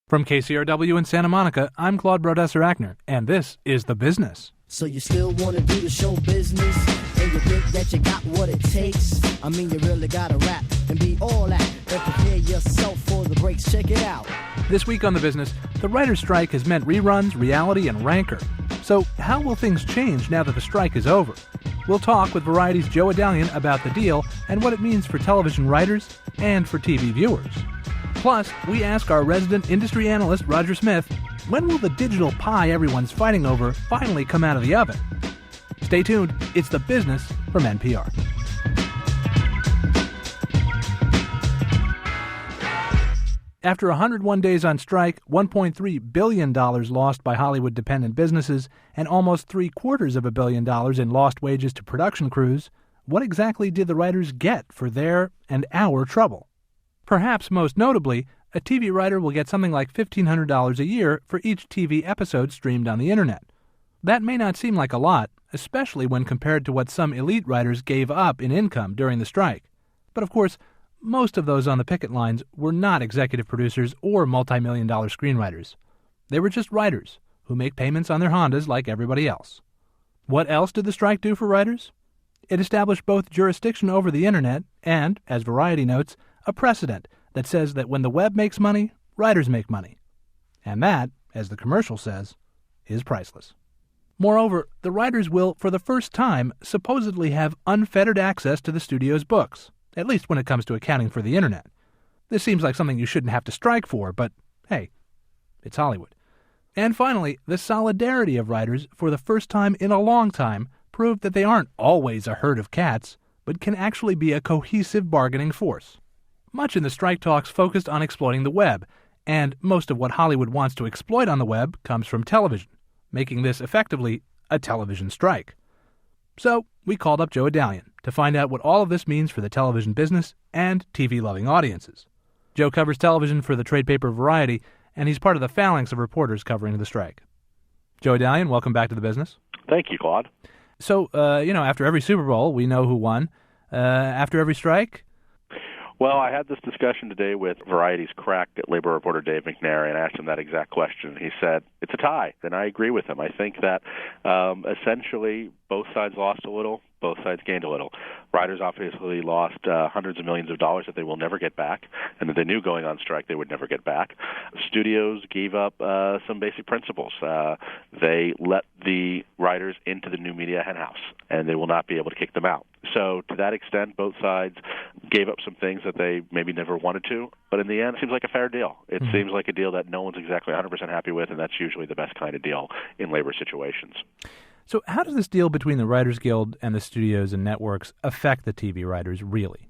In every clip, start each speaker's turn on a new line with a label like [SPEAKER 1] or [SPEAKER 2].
[SPEAKER 1] From KCRW in Santa Monica, I'm Claude Brodesser-Ackner, and this is The Business.
[SPEAKER 2] So you still want to do the show business, and you think that you got what it takes? I mean, you really got to rap and be all that, and prepare yourself for the breaks. Check it out.
[SPEAKER 1] This week on The Business, the writer's strike has meant reruns, reality, and rankor. So how will things change now that the strike is over? We'll talk with Variety's Joe Adalian about the deal and what it means for television writers and for TV viewers. Plus, we ask our resident industry analyst, Roger Smith, when will the digital pie everyone's fighting over finally come out of the oven? Stay tuned. It's The Business from NPR. After 101 days on strike, $1.3 billion lost by Hollywood-dependent businesses, and almost $750 million in lost wages to production crews, what exactly did the writers get for their and our trouble? Perhaps most notably, a TV writer will get something like $1,500 a year for each TV episode streamed on the internet. That may not seem like a lot, especially when compared to what some elite writers gave up in income during the strike. But of course, most of those on the picket lines were not executive producers or multi-million-dollar screenwriters. They were just writers who make payments on their Hondas like everybody else. What else did the strike do for writers? It established both jurisdiction over the internet and, as Variety notes, a precedent that says that when the web makes money, writers make money. And that, as the commercial says, is priceless. Moreover, the writers will, for the first time, supposedly have unfettered access to the studio's books, at least when it comes to accounting for the internet. This seems like something you shouldn't have to strike for, but hey, it's Hollywood. And finally, the solidarity of writers, for the first time in a long time, proved that they aren't always a herd of cats, but can actually be a cohesive bargaining force. Much in the strike talks focused on exploiting the web, and most of what Hollywood wants to exploit on the web comes from television, making this effectively a television strike. So we called up Joe Adalian to find out what all of this means for the television business and TV-loving audiences. Joe covers television for the trade paper Variety, and he's part of the phalanx of reporters covering the strike. Joe Adalian, welcome back to The Business.
[SPEAKER 3] Thank you, Claude.
[SPEAKER 1] So, after every Super Bowl, we know who won. After every strike?
[SPEAKER 3] Well, I had this discussion today with Variety's crack labor reporter Dave McNary, and I asked him that exact question. He said, it's a tie, and I agree with him. I think that essentially both sides lost a little, both sides gained a little. Writers obviously lost hundreds of millions of dollars that they will never get back, and that they knew going on strike they would never get back. Studios gave up some basic principles. They let the writers into the new media henhouse, and they will not be able to kick them out. So to that extent, both sides gave up some things that they maybe never wanted to, but in the end, it seems like a fair deal. It seems like a deal that no one's exactly 100% happy with, and that's usually the best kind of deal in labor situations.
[SPEAKER 1] So how does this deal between the Writers Guild and the studios and networks affect the TV writers, really?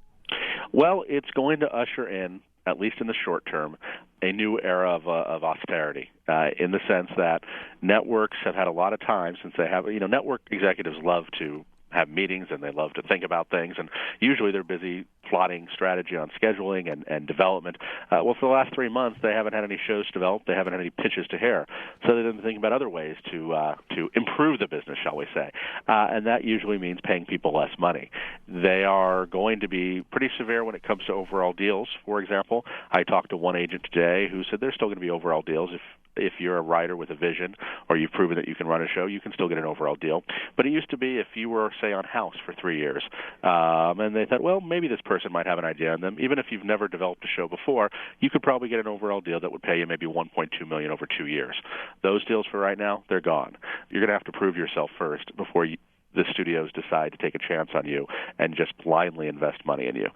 [SPEAKER 3] Well, it's going to usher in, at least in the short term, a new era of austerity, in the sense that networks have had a lot of time since they have, network executives love to have meetings and they love to think about things, and usually they're busy plotting strategy on scheduling and development. Well, for the last 3 months, they haven't had any shows developed. They haven't had any pitches to hear. So they've been thinking about other ways to improve the business, shall we say. And that usually means paying people less money. They are going to be pretty severe when it comes to overall deals. For example, I talked to one agent today who said there's still going to be overall deals. If you're a writer with a vision or you've proven that you can run a show, you can still get an overall deal. But it used to be if you were, say, on House for 3 years, and they thought, well, maybe this person might have an idea on them. Even if you've never developed a show before, you could probably get an overall deal that would pay you maybe $1.2 million over 2 years. Those deals for right now, they're gone. You're going to have to prove yourself first before the studios decide to take a chance on you and just blindly invest money in you.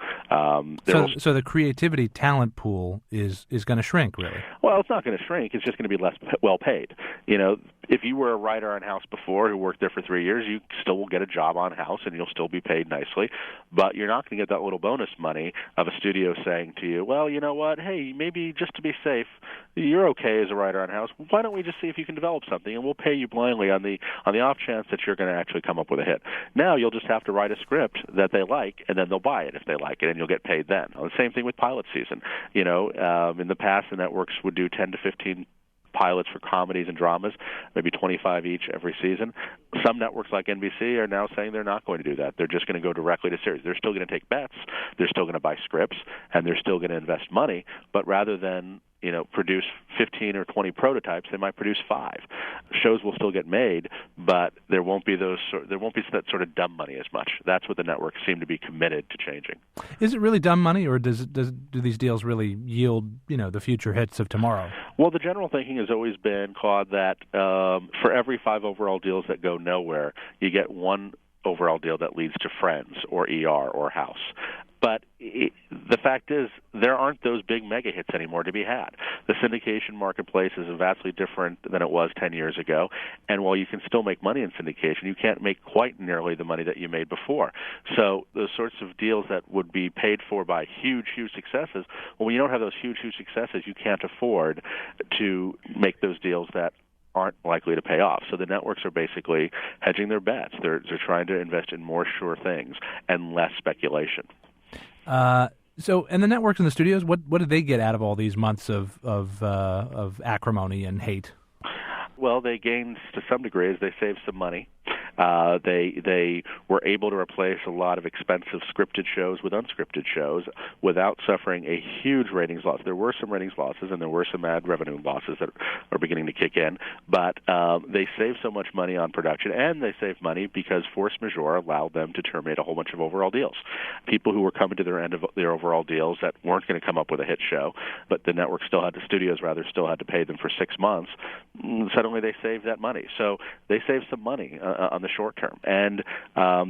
[SPEAKER 1] So the creativity talent pool is going to shrink, really?
[SPEAKER 3] Well, it's not going to shrink. It's just going to be less well paid. If you were a writer on House before who worked there for 3 years, you still will get a job on House and you'll still be paid nicely, but you're not going to get that little bonus money of a studio saying to you, well, you know what, hey, maybe just to be safe, you're okay as a writer on House. Why don't we just see if you can develop something, and we'll pay you blindly on the off chance that you're going to actually come up with a hit. Now you'll just have to write a script that they like, and then they'll buy it if they like it, and you'll get paid then. The same thing with pilot season. In the past, the networks would do 10 to 15 pilots for comedies and dramas, maybe 25 each every season. Some networks like NBC are now saying they're not going to do that. They're just going to go directly to series. They're still going to take bets, they're still going to buy scripts, and they're still going to invest money, but rather than produce 15 or 20 prototypes. They might produce 5. Shows will still get made, but there won't be that sort of dumb money as much. That's what the networks seem to be committed to changing.
[SPEAKER 1] Is it really dumb money, or do these deals really yield the future hits of tomorrow?
[SPEAKER 3] Well, the general thinking has always been, Claude, that for every 5 overall deals that go nowhere, you get 1 overall deal that leads to Friends or ER or House. But the fact is, there aren't those big mega hits anymore to be had. The syndication marketplace is vastly different than it was 10 years ago. And while you can still make money in syndication, you can't make quite nearly the money that you made before. So those sorts of deals that would be paid for by huge, huge successes, well, when you don't have those huge, huge successes, you can't afford to make those deals that aren't likely to pay off. So the networks are basically hedging their bets. They're trying to invest in more sure things and less speculation.
[SPEAKER 1] And the networks and the studios, what did they get out of all these months of acrimony and hate?
[SPEAKER 3] Well, they gained to some degree as they saved some money. They were able to replace a lot of expensive scripted shows with unscripted shows without suffering a huge ratings loss. There were some ratings losses, and there were some ad revenue losses that are beginning to kick in, but they saved so much money on production, and they saved money because force majeure allowed them to terminate a whole bunch of overall deals. People who were coming to their end of their overall deals that weren't going to come up with a hit show, but the network still had to pay them for 6 months, suddenly they saved that money. So they saved some money on the short term. And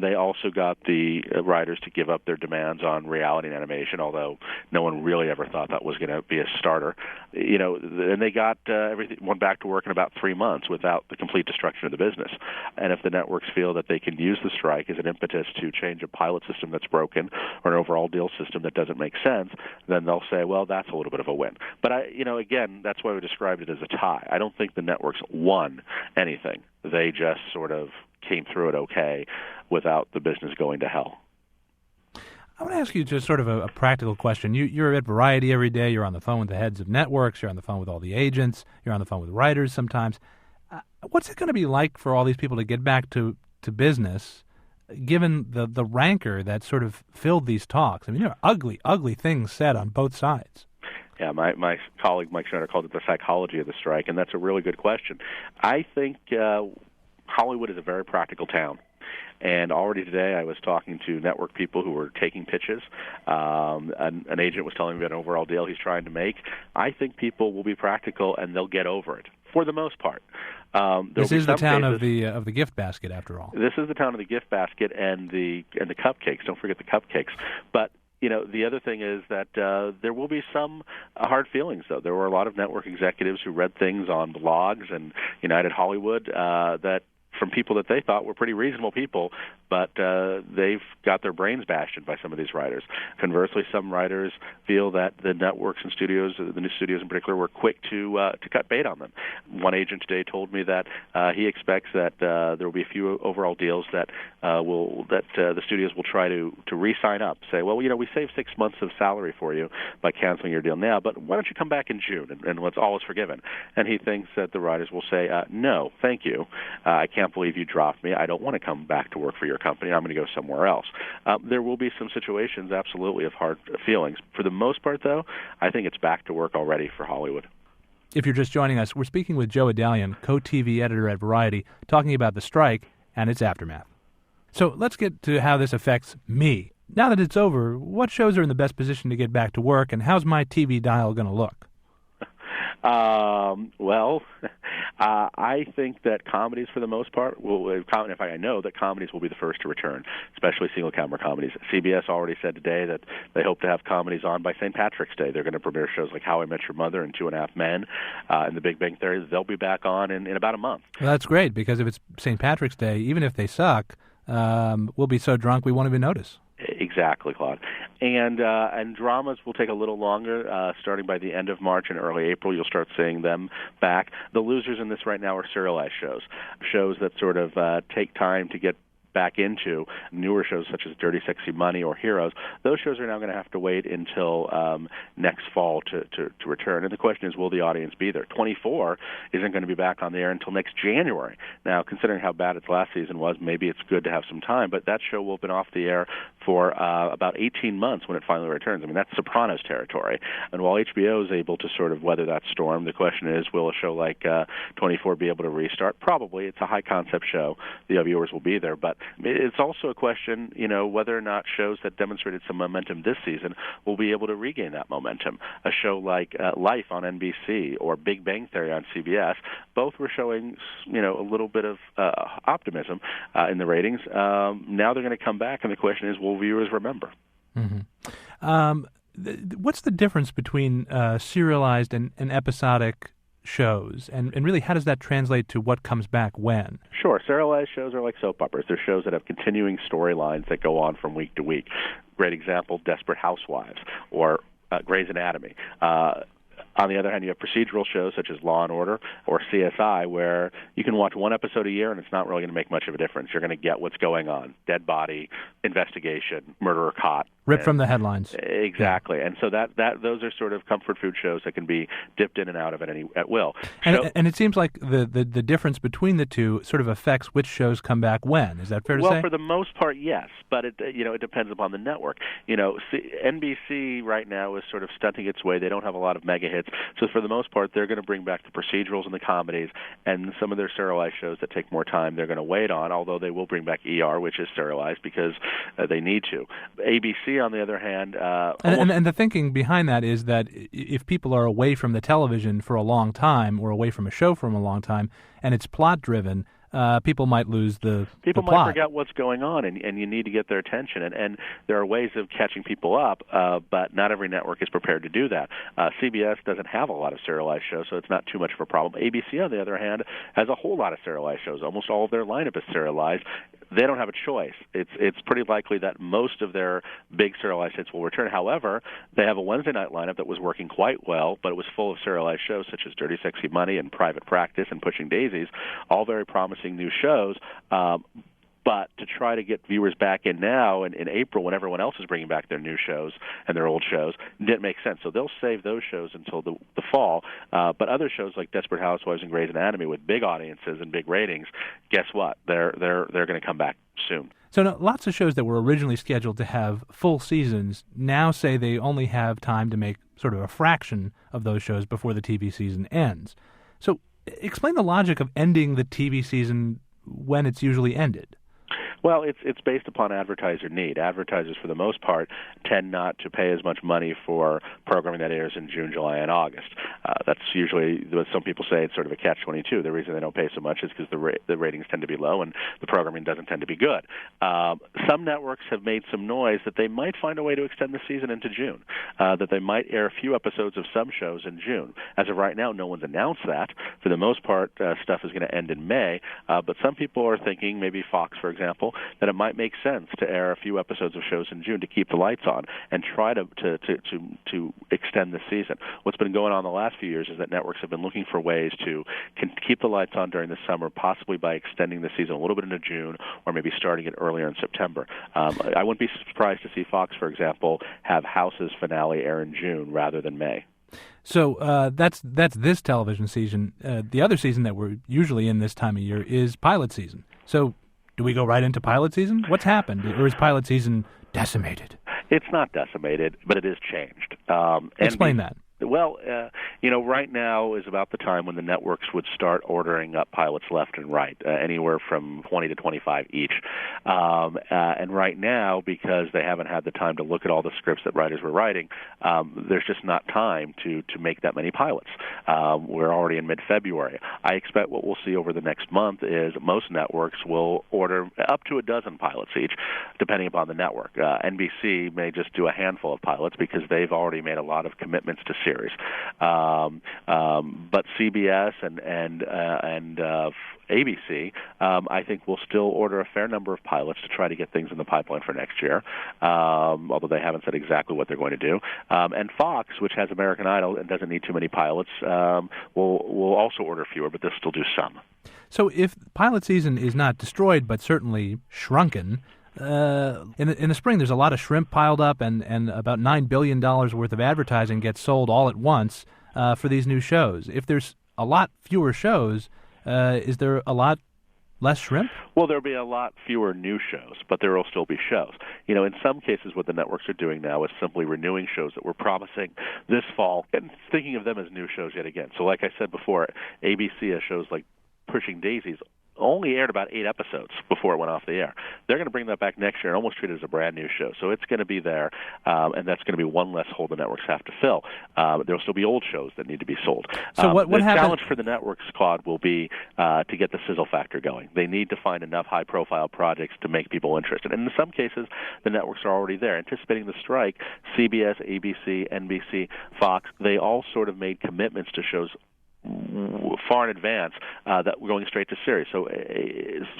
[SPEAKER 3] they also got the writers to give up their demands on reality and animation, although no one really ever thought that was going to be a starter. And they got everything went back to work in about 3 months without the complete destruction of the business. And if the networks feel that they can use the strike as an impetus to change a pilot system that's broken or an overall deal system that doesn't make sense, then they'll say, well, that's a little bit of a win. But again, that's why we described it as a tie. I don't think the networks won anything. They just sort of came through it okay without the business going to hell.
[SPEAKER 1] I want to ask you just sort of a practical question. You're at Variety every day. You're on the phone with the heads of networks. You're on the phone with all the agents. You're on the phone with writers sometimes. What's it going to be like for all these people to get back to business, given the rancor that sort of filled these talks? I mean, there are ugly, ugly things said on both sides.
[SPEAKER 3] Yeah, my colleague Mike Schneider called it the psychology of the strike, and that's a really good question. I think Hollywood is a very practical town. And already today I was talking to network people who were taking pitches. An agent was telling me about an overall deal he's trying to make. I think people will be practical, and they'll get over it for the most part.
[SPEAKER 1] This is the town of the gift basket, after all.
[SPEAKER 3] This is the town of the gift basket and the cupcakes. Don't forget the cupcakes. But the other thing is that there will be some hard feelings, though. There were a lot of network executives who read things on blogs and United Hollywood that from people that they thought were pretty reasonable people, but they've got their brains bashed in by some of these writers. Conversely, some writers feel that the networks and studios, the new studios in particular, were quick to cut bait on them. One agent today told me that he expects that there will be a few overall deals that the studios will try to re-sign up. Say, well, we saved 6 months of salary for you by canceling your deal now, but why don't you come back in June and all is forgiven? And he thinks that the writers will say, no, thank you. I can't believe you dropped me. I don't want to come back to work for your company. I'm going to go somewhere else. There will be some situations, absolutely, of hard feelings. For the most part, though, I think it's back to work already for Hollywood.
[SPEAKER 1] If you're just joining us, we're speaking with Joe Adalian, co-TV editor at Variety, talking about the strike and its aftermath. So let's get to how this affects me. Now that it's over, what shows are in the best position to get back to work, and how's my TV dial going to look?
[SPEAKER 3] I think that comedies, for the most part, I know that comedies will be the first to return, especially single-camera comedies. CBS already said today that they hope to have comedies on by St. Patrick's Day. They're going to premiere shows like How I Met Your Mother and 2.5 Men and The Big Bang Theory. They'll be back on in about a month.
[SPEAKER 1] Well, that's great, because if it's St. Patrick's Day, even if they suck, we'll be so drunk we won't even notice.
[SPEAKER 3] Exactly, Claude. And dramas will take a little longer. Starting by the end of March and early April, you'll start seeing them back. The losers in this right now are serialized shows that sort of take time to get back into. Newer shows such as Dirty Sexy Money or Heroes, those shows are now going to have to wait until next fall to return. And the question is, will the audience be there? 24 isn't going to be back on the air until next January. Now, considering how bad its last season was, maybe it's good to have some time, but that show will have been off the air for about 18 months when it finally returns. I mean, that's Sopranos territory. And while HBO is able to sort of weather that storm, the question is, will a show like 24 be able to restart? Probably. It's a high-concept show. The viewers will be there. But it's also a question, whether or not shows that demonstrated some momentum this season will be able to regain that momentum. A show like Life on NBC or Big Bang Theory on CBS, both were showing, a little bit of optimism in the ratings. Now they're going to come back, and the question is, will viewers remember?
[SPEAKER 1] Mm-hmm. What's the difference between serialized and episodic shows, and really how does that translate to what comes back when?
[SPEAKER 3] Sure. Serialized shows are like soap operas. They're shows that have continuing storylines that go on from week to week. Great example, Desperate Housewives or Grey's Anatomy. On the other hand, you have procedural shows such as Law & Order or CSI where you can watch one episode a year and it's not really going to make much of a difference. You're going to get what's going on. Dead body, investigation, murderer caught.
[SPEAKER 1] Ripped from the headlines.
[SPEAKER 3] Exactly. And so that those are sort of comfort food shows that can be dipped in and out of at will.
[SPEAKER 1] And it seems like the difference between the two sort of affects which shows come back when. Is that fair to say?
[SPEAKER 3] Well, for the most part, yes. But it depends upon the network. NBC right now is sort of stunting its way. They don't have a lot of mega hits. So for the most part, they're going to bring back the procedurals and the comedies, and some of their serialized shows that take more time they're going to wait on, although they will bring back ER, which is serialized, because they need to. ABC, on the other hand...
[SPEAKER 1] And the thinking behind that is that if people are away from the television for a long time, or away from a show for a long time, and it's plot-driven... people might lose the
[SPEAKER 3] People
[SPEAKER 1] plot.
[SPEAKER 3] might forget what's going on, and you need to get their attention. And there are ways of catching people up, but not every network is prepared to do that. CBS doesn't have a lot of serialized shows, so it's not too much of a problem. ABC, on the other hand, has a whole lot of serialized shows. Almost all of their lineup is serialized. They don't have a choice. It's pretty likely that most of their big serialized hits will return. However, they have a Wednesday night lineup that was working quite well, but it was full of serialized shows such as Dirty Sexy Money and Private Practice and Pushing Daisies, all very promising new shows. But to try to get viewers back in now in April when everyone else is bringing back their new shows and their old shows didn't make sense. So they'll save those shows until the fall. But other shows like Desperate Housewives and Grey's Anatomy with big audiences and big ratings, guess what? They're going to come back soon.
[SPEAKER 1] So now, lots of shows that were originally scheduled to have full seasons now say they only have time to make sort of a fraction of those shows before the TV season ends. So explain the logic of ending the TV season when it's usually ended.
[SPEAKER 3] Well, it's based upon advertiser need. Advertisers, for the most part, tend not to pay as much money for programming that airs in June, July, and August. That's usually what some people say. It's sort of a catch-22. The reason they don't pay so much is because the ratings tend to be low and the programming doesn't tend to be good. Some networks have made some noise that they might find a way to extend the season into June, that they might air a few episodes of some shows in June. As of right now, no one's announced that. For the most part, stuff is going to end in May, but some people are thinking, maybe Fox, for example, that it might make sense to air a few episodes of shows in June to keep the lights on and try to extend the season. What's been going on the last few years is that networks have been looking for ways to keep the lights on during the summer, possibly by extending the season a little bit into June or maybe starting it earlier in September. I wouldn't be surprised to see Fox, for example, have House's finale air in June rather than May.
[SPEAKER 1] So that's this television season. The other season that we're usually in this time of year is pilot season. So do we go right into pilot season? What's happened? Or is pilot season decimated?
[SPEAKER 3] It's not decimated, but it is changed.
[SPEAKER 1] Explain that.
[SPEAKER 3] Well, right now is about the time when the networks would start ordering up pilots left and right, anywhere from 20 to 25 each. And right now, because they haven't had the time to look at all the scripts that writers were writing, there's just not time to make that many pilots. We're already in mid-February. I expect what we'll see over the next month is most networks will order up to a dozen pilots each, depending upon the network. NBC may just do a handful of pilots because they've already made a lot of commitments to series. But CBS and ABC, I think, will still order a fair number of pilots to try to get things in the pipeline for next year, although they haven't said exactly what they're going to do. And Fox, which has American Idol and doesn't need too many pilots, will also order fewer, but they'll still do some.
[SPEAKER 1] So if pilot season is not destroyed but certainly shrunken, in the spring, there's a lot of shrimp piled up, and about $9 billion worth of advertising gets sold all at once for these new shows. If there's a lot fewer shows, is there a lot Less shrimp?
[SPEAKER 3] Well, there'll be a lot fewer new shows, but there will still be shows. In some cases, what the networks are doing now is simply renewing shows that we're promising this fall and thinking of them as new shows yet again. So like I said before, ABC has shows like Pushing Daisies only aired about 8 episodes before it went off the air. They're going to bring that back next year and almost treat it as a brand new show. So it's going to be there, and that's going to be one less hole the networks have to fill. There'll still be old shows that need to be sold.
[SPEAKER 1] So what
[SPEAKER 3] the
[SPEAKER 1] happened?
[SPEAKER 3] challenge for the networks, Claude, will be to get the sizzle factor going. They need to find enough high-profile projects to make people interested. And in some cases, the networks are already there. Anticipating the strike, CBS, ABC, NBC, Fox, they all sort of made commitments to shows far in advance that we're going straight to series. So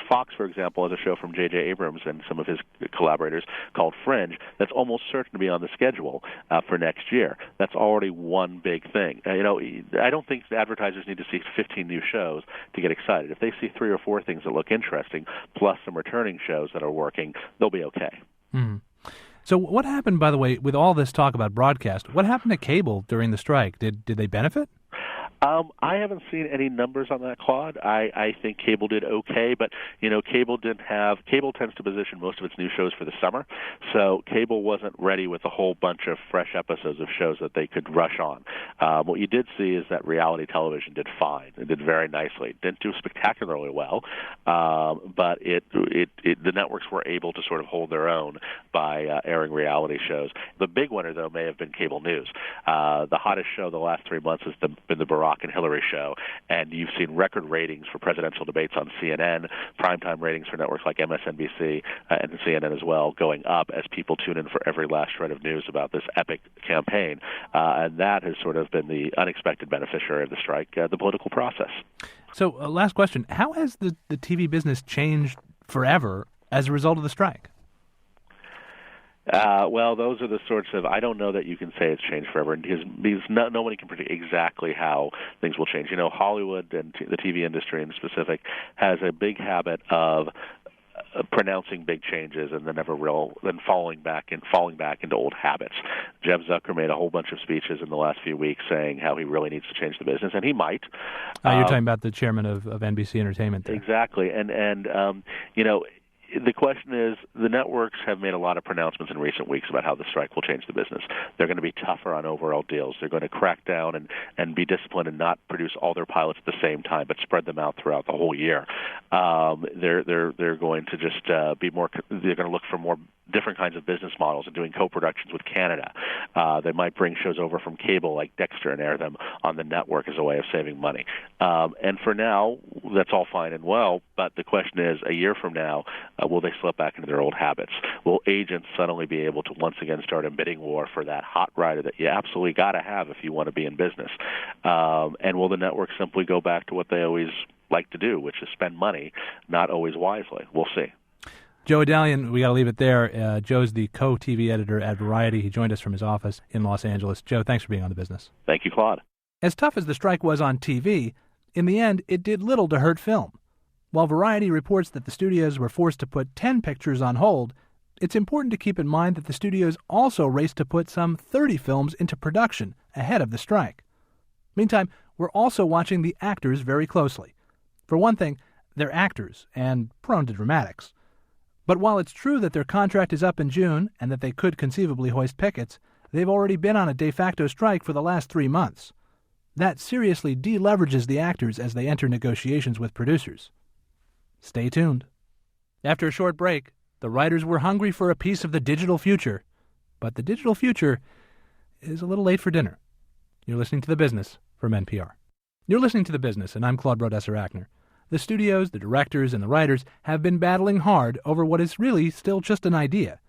[SPEAKER 3] Fox, for example, has a show from J.J. Abrams and some of his collaborators called Fringe that's almost certain to be on the schedule for next year. That's already one big thing. I don't think advertisers need to see 15 new shows to get excited. If they see 3 or 4 things that look interesting, plus some returning shows that are working, they'll be okay.
[SPEAKER 1] Mm. So what happened, by the way, with all this talk about broadcast? What happened to cable during the strike? Did they benefit?
[SPEAKER 3] I haven't seen any numbers on that, Claude. I think cable did okay, but cable tends to position most of its new shows for the summer, so cable wasn't ready with a whole bunch of fresh episodes of shows that they could rush on. What you did see is that reality television did fine. It did very nicely. It didn't do spectacularly well, but the networks were able to sort of hold their own by airing reality shows. The big winner, though, may have been cable news. The hottest show the last 3 months has been the Barack and Hillary show, and you've seen record ratings for presidential debates on CNN, primetime ratings for networks like MSNBC and CNN as well, going up as people tune in for every last shred of news about this epic campaign. And that has sort of been the unexpected beneficiary of the strike, the political process.
[SPEAKER 1] So, last question. How has the TV business changed forever as a result of the strike?
[SPEAKER 3] Well, those are the sorts of, I don't know that you can say it's changed forever, because nobody can predict exactly how things will change. Hollywood and the TV industry in specific has a big habit of pronouncing big changes and then falling back into old habits. Jeff Zucker made a whole bunch of speeches in the last few weeks saying how he really needs to change the business, and he might.
[SPEAKER 1] You're talking about the chairman of NBC Entertainment there.
[SPEAKER 3] Exactly, and the question is, the networks have made a lot of pronouncements in recent weeks about how the strike will change the business. They're going to be tougher on overall deals. They're going to crack down and be disciplined and not produce all their pilots at the same time, but spread them out throughout the whole year. They're going to just be more. They're going to look for more different kinds of business models and doing co-productions with Canada. They might bring shows over from cable like Dexter and air them on the network as a way of saving money. And for now, that's all fine and well, but the question is, a year from now, will they slip back into their old habits? Will agents suddenly be able to once again start a bidding war for that hot rider that you absolutely got to have if you want to be in business? And will the network simply go back to what they always like to do, which is spend money, not always wisely? We'll see.
[SPEAKER 1] Joe Adalian, we got to leave it there. Joe's the co-TV editor at Variety. He joined us from his office in Los Angeles. Joe, thanks for being on The Business.
[SPEAKER 3] Thank you, Claude.
[SPEAKER 1] As tough as the strike was on TV, in the end, it did little to hurt film. While Variety reports that the studios were forced to put 10 pictures on hold, it's important to keep in mind that the studios also raced to put some 30 films into production ahead of the strike. Meantime, we're also watching the actors very closely. For one thing, they're actors and prone to dramatics. But while it's true that their contract is up in June and that they could conceivably hoist pickets, they've already been on a de facto strike for the last 3 months. That seriously deleverages the actors as they enter negotiations with producers. Stay tuned. After a short break, the writers were hungry for a piece of the digital future, but the digital future is a little late for dinner. You're listening to The Business from NPR. You're listening to The Business, and I'm Claude Brodesser-Achner. The studios, the directors, and the writers have been battling hard over what is really still just an idea.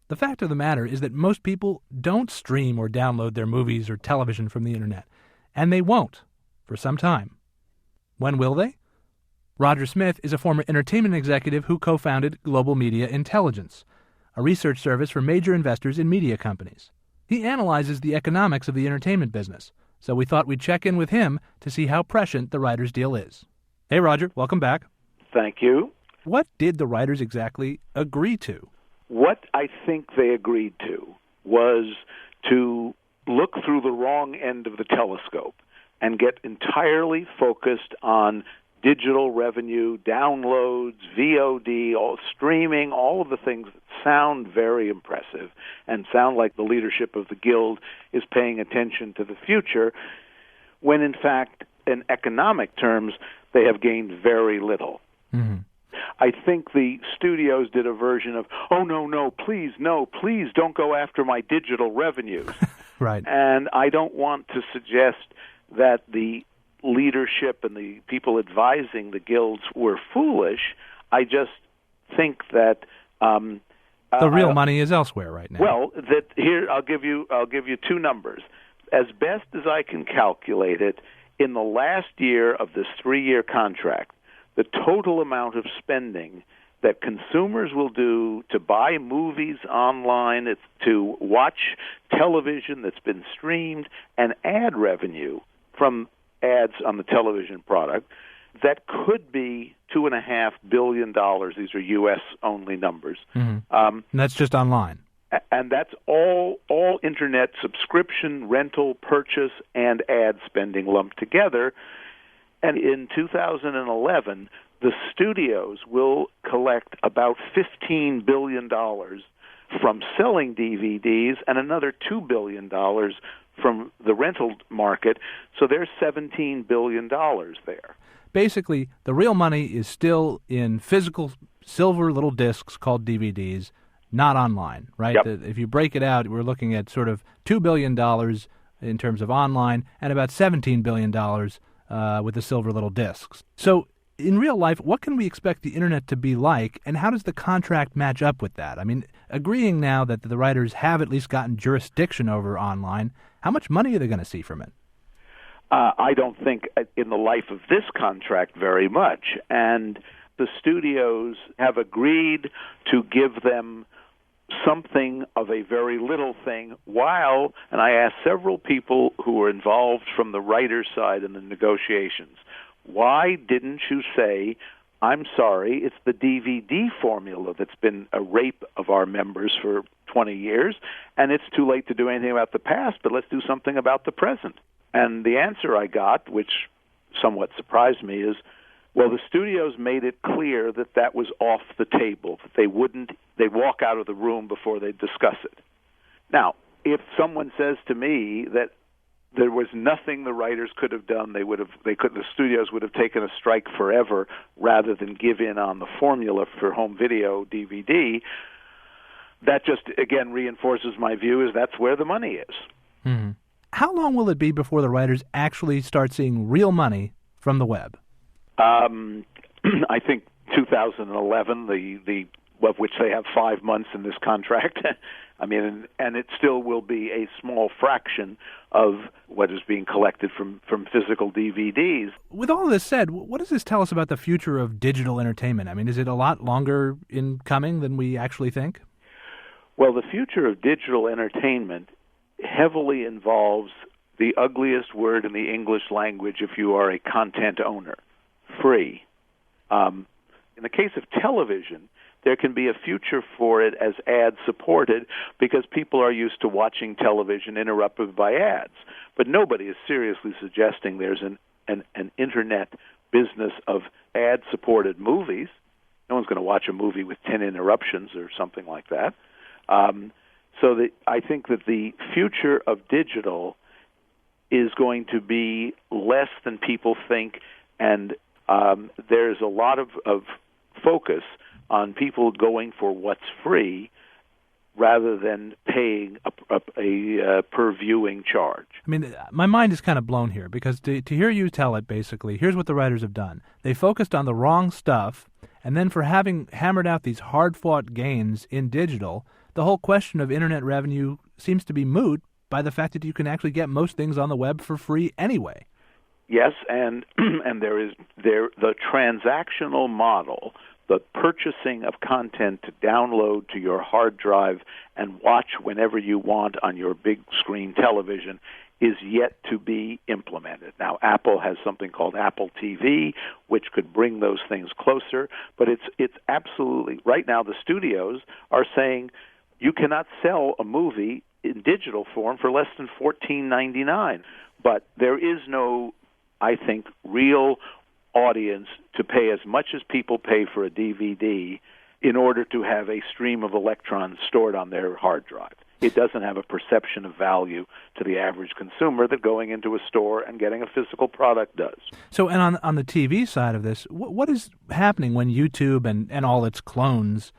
[SPEAKER 1] The fact of the matter is that most people don't stream or download their movies or television from the internet, and they won't for some time. When will they? Roger Smith is a former entertainment executive who co-founded Global Media Intelligence, a research service for major investors in media companies. He analyzes the economics of the entertainment business, so we thought we'd check in with him to see how prescient the writers' deal is. Hey, Roger, welcome back.
[SPEAKER 4] Thank you.
[SPEAKER 1] What did the writers exactly agree to?
[SPEAKER 4] What I think they agreed to was to look through the wrong end of the telescope and get entirely focused on digital revenue, downloads, VOD, all streaming, all of the things that sound very impressive and sound like the leadership of the Guild is paying attention to the future, when in fact, in economic terms, they have gained very little.
[SPEAKER 1] Mm-hmm.
[SPEAKER 4] I think the studios did a version of, oh, no, please don't go after my digital revenues.
[SPEAKER 1] Right.
[SPEAKER 4] And I don't want to suggest that the leadership and the people advising the guilds were foolish. I just think that
[SPEAKER 1] the real money is elsewhere right now.
[SPEAKER 4] Well, that here I'll give you two numbers. As best as I can calculate it, in the last year of this 3-year contract, the total amount of spending that consumers will do to buy movies online, to watch television that's been streamed, and ad revenue from ads on the television product, that could be $2.5 billion. These are U.S.-only numbers.
[SPEAKER 1] Mm-hmm. And that's just online.
[SPEAKER 4] And that's all Internet subscription, rental, purchase, and ad spending lumped together. And in 2011, the studios will collect about $15 billion from selling DVDs and another $2 billion from the rental market. So there's $17 billion there.
[SPEAKER 1] Basically, the real money is still in physical silver little discs called DVDs, not online, right?
[SPEAKER 4] Yep.
[SPEAKER 1] If you break it out, we're looking at sort of $2 billion in terms of online and about $17 billion with the silver little discs. So in real life, what can we expect the Internet to be like, and how does the contract match up with that? I mean, agreeing now that the writers have at least gotten jurisdiction over online, how much money are they going to see from it?
[SPEAKER 4] I don't think in the life of this contract very much. And the studios have agreed to give them something of a very little thing while, and I asked several people who were involved from the writer's side in the negotiations, why didn't you say, I'm sorry, it's the DVD formula that's been a rape of our members for 20 years, and it's too late to do anything about the past, but let's do something about the present. And the answer I got, which somewhat surprised me, is, well, the studios made it clear that that was off the table, that they'd walk out of the room before they discuss it. Now, if someone says to me that there was nothing the writers could have done, the studios would have taken a strike forever rather than give in on the formula for home video DVD, that just, again, reinforces my view is that's where the money is.
[SPEAKER 1] Mm-hmm. How long will it be before the writers actually start seeing real money from the web?
[SPEAKER 4] I think 2011, the of which they have 5 months in this contract. I mean, and it still will be a small fraction of what is being collected from physical DVDs.
[SPEAKER 1] With all this said, what does this tell us about the future of digital entertainment? I mean, is it a lot longer in coming than we actually think?
[SPEAKER 4] Well, the future of digital entertainment heavily involves the ugliest word in the English language if you are a content owner, free. In the case of television, there can be a future for it as ad-supported because people are used to watching television interrupted by ads. But nobody is seriously suggesting there's an Internet business of ad-supported movies. No one's going to watch a movie with 10 interruptions or something like that. So I think that the future of digital is going to be less than people think, and there's a lot of focus on people going for what's free rather than paying a per-viewing charge.
[SPEAKER 1] I mean, my mind is kind of blown here because to hear you tell it, basically, here's what the writers have done. They focused on the wrong stuff, and then for having hammered out these hard-fought gains in digital, the whole question of Internet revenue seems to be moot by the fact that you can actually get most things on the web for free anyway.
[SPEAKER 4] Yes, and the transactional model, the purchasing of content to download to your hard drive and watch whenever you want on your big screen television is yet to be implemented. Now, Apple has something called Apple TV, which could bring those things closer, but it's absolutely, right now the studios are saying you cannot sell a movie in digital form for less than $14.99. But there is no, I think, real audience to pay as much as people pay for a DVD in order to have a stream of electrons stored on their hard drive. It doesn't have a perception of value to the average consumer that going into a store and getting a physical product does.
[SPEAKER 1] So, and on the TV side of this, what is happening when YouTube and all its clones,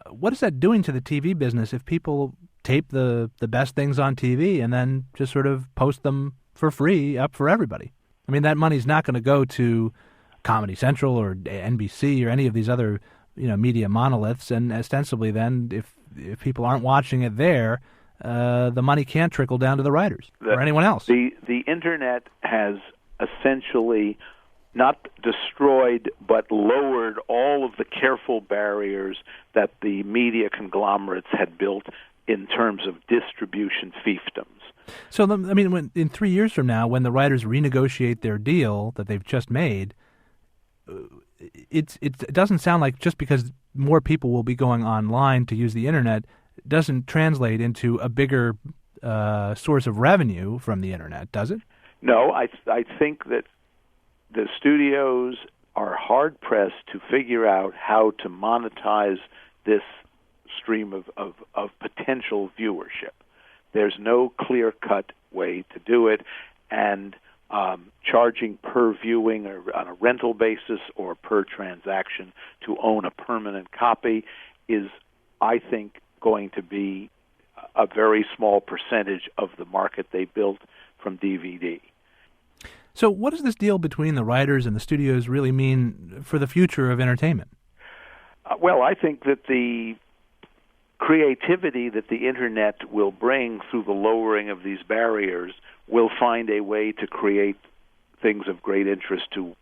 [SPEAKER 1] what is that doing to the TV business if people tape the best things on TV and then just sort of post them for free up for everybody? I mean, that money's not going to go to Comedy Central or NBC or any of these other, media monoliths, and ostensibly then if people aren't watching it there, the money can't trickle down to the writers or anyone else.
[SPEAKER 4] The Internet has essentially not destroyed but lowered all of the careful barriers that the media conglomerates had built in terms of distribution fiefdoms.
[SPEAKER 1] So, when in 3 years from now, when the writers renegotiate their deal that they've just made, it doesn't sound like just because more people will be going online to use the Internet doesn't translate into a bigger source of revenue from the Internet, does it?
[SPEAKER 4] No, I think that the studios are hard-pressed to figure out how to monetize this stream of potential viewership. There's no clear-cut way to do it, and charging per viewing or on a rental basis or per transaction to own a permanent copy is, I think, going to be a very small percentage of the market they built from DVD.
[SPEAKER 1] So what does this deal between the writers and the studios really mean for the future of entertainment?
[SPEAKER 4] Well, I think that the creativity that the Internet will bring through the lowering of these barriers will find a way to create things of great interest to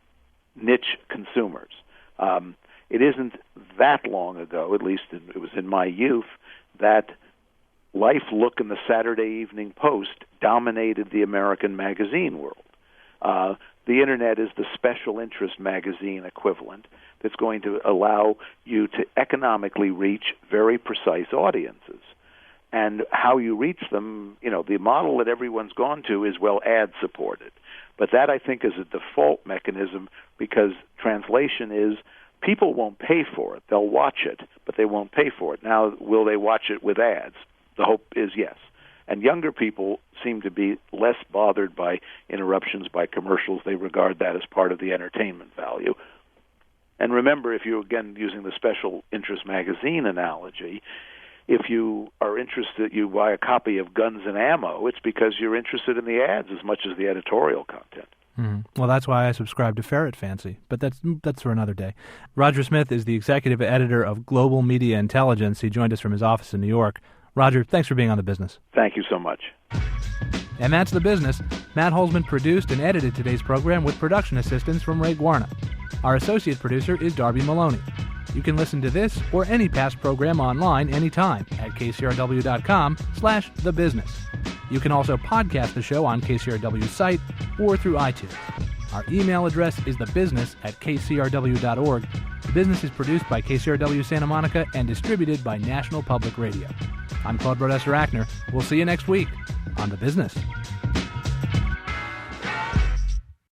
[SPEAKER 4] niche consumers. It isn't that long ago, at least it was in my youth, that Life, Look, and the Saturday Evening Post dominated the American magazine world. The Internet is the special interest magazine equivalent that's going to allow you to economically reach very precise audiences. And how you reach them, the model that everyone's gone to is, ad-supported. But that, I think, is a default mechanism because translation is people won't pay for it. They'll watch it, but they won't pay for it. Now, will they watch it with ads? The hope is yes. And younger people seem to be less bothered by interruptions by commercials. They regard that as part of the entertainment value. And remember, if you're, again, using the special interest magazine analogy, if you are interested, you buy a copy of Guns and Ammo, it's because you're interested in the ads as much as the editorial content.
[SPEAKER 1] Well, that's why I subscribe to Ferret Fancy, but that's for another day. Roger Smith is the executive editor of Global Media Intelligence. He joined us from his office in New York. Roger, thanks for being on The Business.
[SPEAKER 4] Thank you so much.
[SPEAKER 1] And that's The Business. Matt Holzman produced and edited today's program with production assistance from Ray Guarna. Our associate producer is Darby Maloney. You can listen to this or any past program online anytime at kcrw.com/thebusiness. You can also podcast the show on KCRW's site or through iTunes. Our email address is thebusiness@kcrw.org. The Business is produced by KCRW Santa Monica and distributed by National Public Radio. I'm Claude Brodesser-Achner. We'll see you next week on The Business.